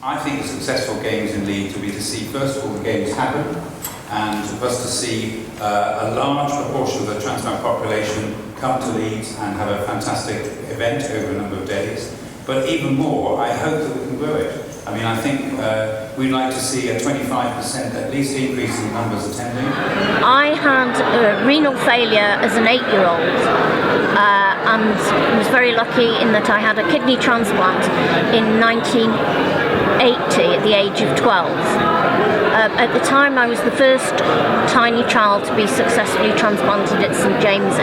I think a successful Games in Leeds would be to see, first of all, the Games happen, and for us to see a large proportion of the transplant population come to Leeds and have a fantastic event over a number of days. But even more, I hope that we can grow it. I mean, I think we'd like to see a 25% at least increase in numbers attending. I had renal failure as an 8-year-old and was very lucky in that I had a kidney transplant in 1980 at the age of 12. At the time I was the first tiny child to be successfully transplanted at St James's.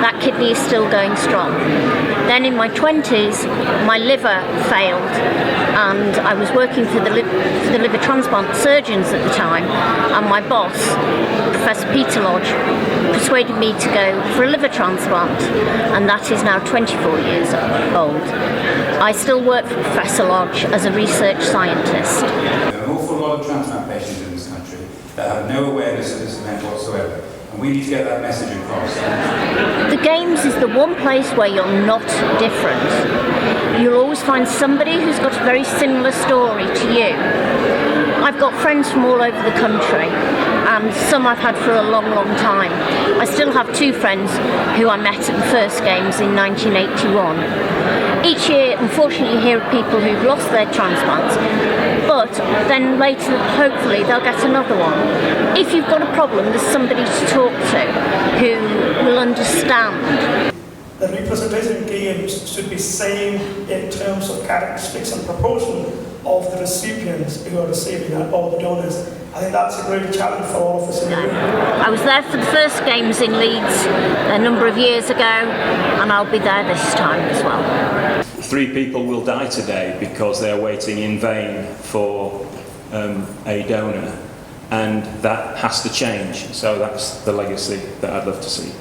That kidney is still going strong. Then in my 20s my liver failed and I was working for the liver transplant surgeons at the time, and my boss, Professor Peter Lodge, persuaded me to go for a liver transplant, and that is now 24 years old. I still work for Professor Lodge as a research scientist. There are an awful lot of transplant patients in this country that have no awareness of this event whatsoever, and we need to get that message across. The Games is the one place where you're not different. You'll always find somebody who's got a very similar story to you. I've got friends from all over the country, and some I've had for a long, long time. I still have 2 friends who I met at the first Games in 1981. Each year, unfortunately, you hear of people who've lost their transplants, but then later, hopefully, they'll get another one. If you've got a problem, there's somebody to talk to who will understand. The representation in Games should be same in terms of characteristics and proportion of the recipients who are receiving it, or the donors. I think that's a great challenge for all of us in the room. I was there for the first Games in Leeds a number of years ago, and I'll be there this time as well. 3 people will die today because they're waiting in vain for a donor, and that has to change. So that's the legacy that I'd love to see.